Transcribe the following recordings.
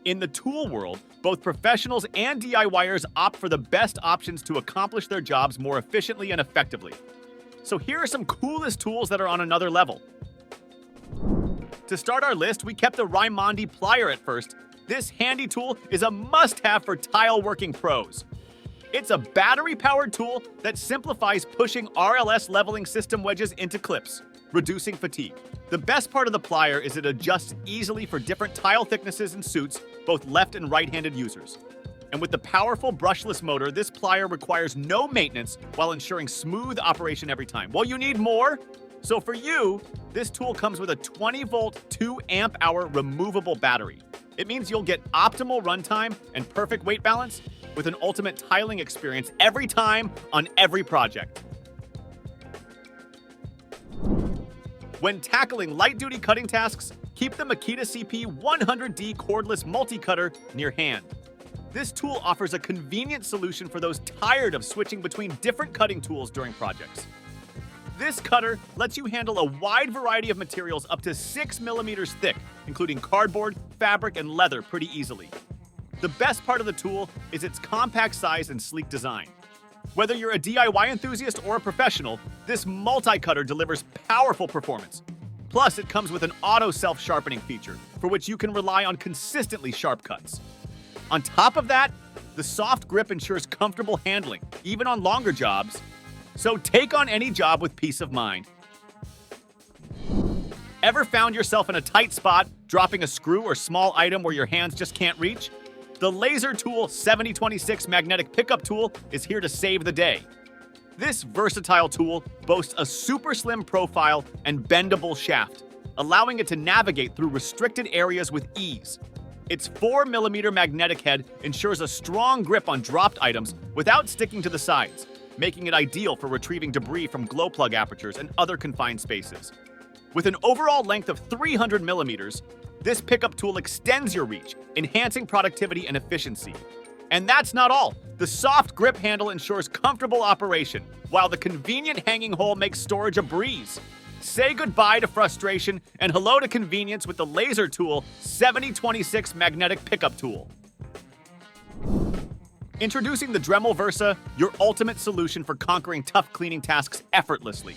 In the tool world, both professionals and DIYers opt for the best options to accomplish their jobs more efficiently and effectively. So here are some coolest tools that are on another level. To start our list, we kept the RAIMONDI Plier at first. This handy tool is a must-have for tile working pros. It's a battery-powered tool that simplifies pushing RLS leveling system wedges into clips, reducing fatigue. The best part of the plier is it adjusts easily for different tile thicknesses and suits, both left and right-handed users. And with the powerful brushless motor, this plier requires no maintenance while ensuring smooth operation every time. Well, you need more? So for you, this tool comes with a 20-volt, 2-amp-hour removable battery. It means you'll get optimal runtime and perfect weight balance with an ultimate tiling experience every time on every project. When tackling light-duty cutting tasks, keep the Makita CP 100D cordless multi-cutter near hand. This tool offers a convenient solution for those tired of switching between different cutting tools during projects. This cutter lets you handle a wide variety of materials up to 6 millimeters thick, including cardboard, fabric, and leather pretty easily. The best part of the tool is its compact size and sleek design. Whether you're a DIY enthusiast or a professional, this multi-cutter delivers powerful performance. Plus, it comes with an auto self-sharpening feature, for which you can rely on consistently sharp cuts. On top of that, the soft grip ensures comfortable handling, even on longer jobs. So take on any job with peace of mind. Ever found yourself in a tight spot, dropping a screw or small item where your hands just can't reach? The Laser Tool 7026 magnetic pickup tool is here to save the day. This versatile tool boasts a super slim profile and bendable shaft, allowing it to navigate through restricted areas with ease. Its 4mm magnetic head ensures a strong grip on dropped items without sticking to the sides, making it ideal for retrieving debris from glow plug apertures and other confined spaces. With an overall length of 300 millimeters, this pickup tool extends your reach, enhancing productivity and efficiency. And that's not all. The soft grip handle ensures comfortable operation, while the convenient hanging hole makes storage a breeze. Say goodbye to frustration and hello to convenience with the Laser Tool 7026 magnetic pickup tool. Introducing the Dremel Versa, your ultimate solution for conquering tough cleaning tasks effortlessly.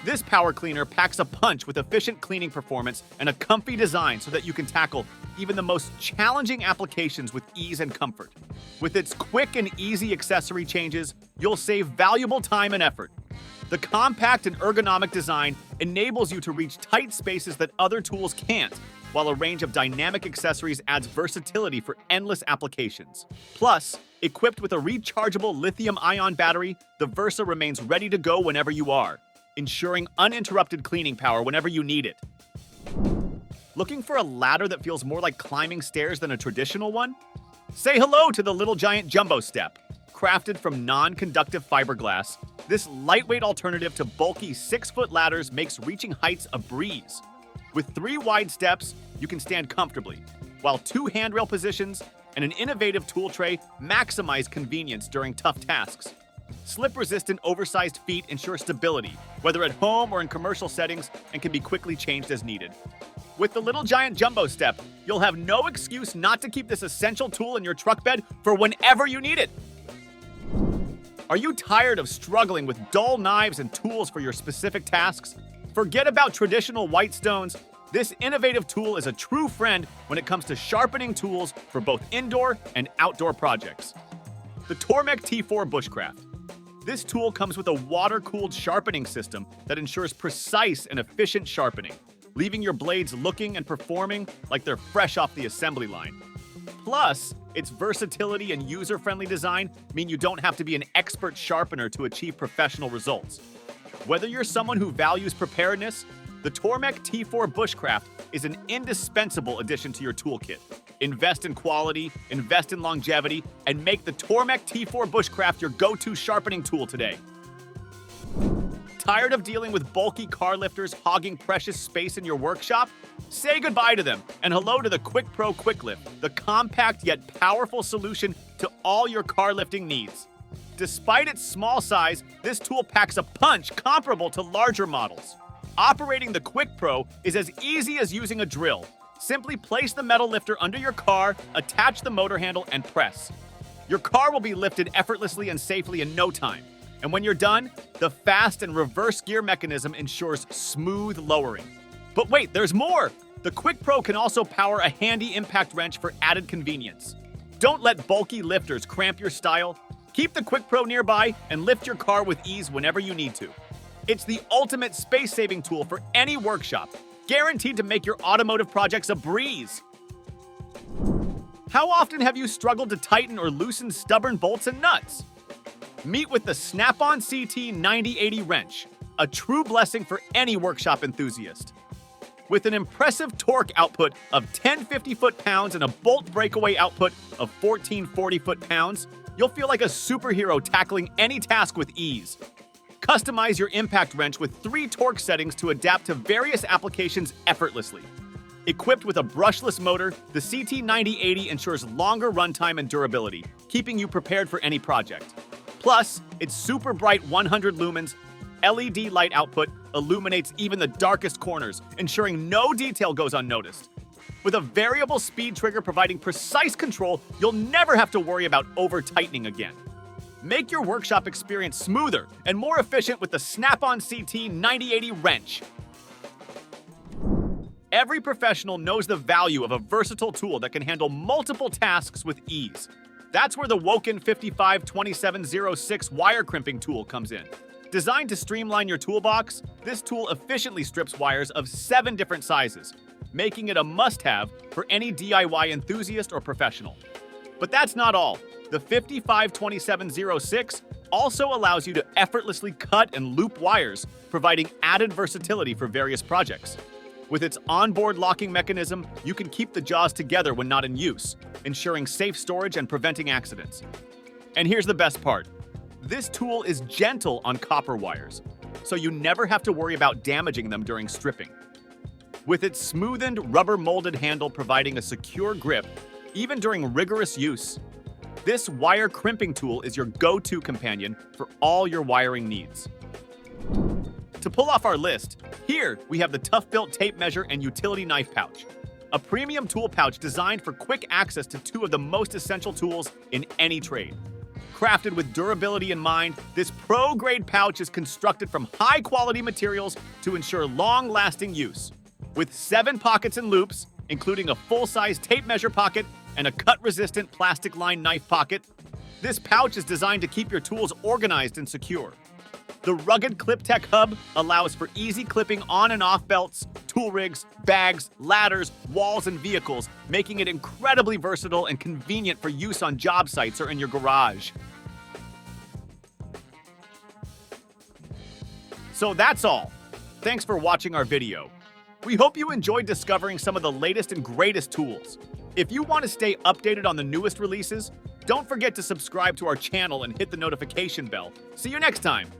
This power cleaner packs a punch with efficient cleaning performance and a comfy design so that you can tackle even the most challenging applications with ease and comfort. With its quick and easy accessory changes, you'll save valuable time and effort. The compact and ergonomic design enables you to reach tight spaces that other tools can't, while a range of dynamic accessories adds versatility for endless applications. Plus, equipped with a rechargeable lithium-ion battery, the Versa remains ready to go whenever you are, ensuring uninterrupted cleaning power whenever you need it. Looking for a ladder that feels more like climbing stairs than a traditional one? Say hello to the Little Giant Jumbo Step. Crafted from non-conductive fiberglass, this lightweight alternative to bulky 6-foot ladders makes reaching heights a breeze. With 3 wide steps, you can stand comfortably, while 2 handrail positions and an innovative tool tray maximize convenience during tough tasks. Slip-resistant oversized feet ensure stability, whether at home or in commercial settings, and can be quickly changed as needed. With the Little Giant Jumbo Step, you'll have no excuse not to keep this essential tool in your truck bed for whenever you need it. Are you tired of struggling with dull knives and tools for your specific tasks? Forget about traditional white stones. This innovative tool is a true friend when it comes to sharpening tools for both indoor and outdoor projects. The Tormek T-4 Bushcraft. This tool comes with a water-cooled sharpening system that ensures precise and efficient sharpening, leaving your blades looking and performing like they're fresh off the assembly line. Plus, its versatility and user-friendly design mean you don't have to be an expert sharpener to achieve professional results. Whether you're someone who values preparedness, the Tormek T-4 Bushcraft is an indispensable addition to your toolkit. Invest in quality, invest in longevity, and make the Tormek T-4 Bushcraft your go-to sharpening tool today. Tired of dealing with bulky car lifters hogging precious space in your workshop? Say goodbye to them and hello to the KwikPro KwikLif, the compact yet powerful solution to all your car lifting needs. Despite its small size, this tool packs a punch comparable to larger models. Operating the KwikPro is as easy as using a drill. Simply place the metal lifter under your car, attach the motor handle, and press. Your car will be lifted effortlessly and safely in no time. And when you're done, the fast and reverse gear mechanism ensures smooth lowering. But wait, there's more! The KwikPro can also power a handy impact wrench for added convenience. Don't let bulky lifters cramp your style. Keep the KwikPro nearby and lift your car with ease whenever you need to. It's the ultimate space-saving tool for any workshop, guaranteed to make your automotive projects a breeze. How often have you struggled to tighten or loosen stubborn bolts and nuts? Meet with the Snap-on CT 9080 wrench, a true blessing for any workshop enthusiast. With an impressive torque output of 10 50-foot-pounds and a bolt breakaway output of 14 40-foot-pounds, you'll feel like a superhero tackling any task with ease. Customize your impact wrench with 3 torque settings to adapt to various applications effortlessly. Equipped with a brushless motor, the CT 9080 ensures longer runtime and durability, keeping you prepared for any project. Plus, its super bright 100 lumens LED light output illuminates even the darkest corners, ensuring no detail goes unnoticed. With a variable speed trigger providing precise control, you'll never have to worry about over-tightening again. Make your workshop experience smoother and more efficient with the Snap-on CT 9080 wrench. Every professional knows the value of a versatile tool that can handle multiple tasks with ease. That's where the WOKIN 552706 wire crimping tool comes in. Designed to streamline your toolbox, this tool efficiently strips wires of 7 different sizes, making it a must-have for any DIY enthusiast or professional. But that's not all. The 552706 also allows you to effortlessly cut and loop wires, providing added versatility for various projects. With its onboard locking mechanism, you can keep the jaws together when not in use, ensuring safe storage and preventing accidents. And here's the best part. This tool is gentle on copper wires, so you never have to worry about damaging them during stripping. With its smoothened, rubber-molded handle providing a secure grip, even during rigorous use, this wire crimping tool is your go-to companion for all your wiring needs. To pull off our list, here we have the ToughBuilt tape measure and utility knife pouch, a premium tool pouch designed for quick access to 2 of the most essential tools in any trade. Crafted with durability in mind, this pro-grade pouch is constructed from high-quality materials to ensure long-lasting use. With 7 pockets and loops, including a full-size tape measure pocket and a cut-resistant plastic-lined knife pocket, this pouch is designed to keep your tools organized and secure. The rugged ClipTech hub allows for easy clipping on and off belts, tool rigs, bags, ladders, walls, and vehicles, making it incredibly versatile and convenient for use on job sites or in your garage. So that's all. Thanks for watching our video. We hope you enjoyed discovering some of the latest and greatest tools. If you want to stay updated on the newest releases, don't forget to subscribe to our channel and hit the notification bell. See you next time!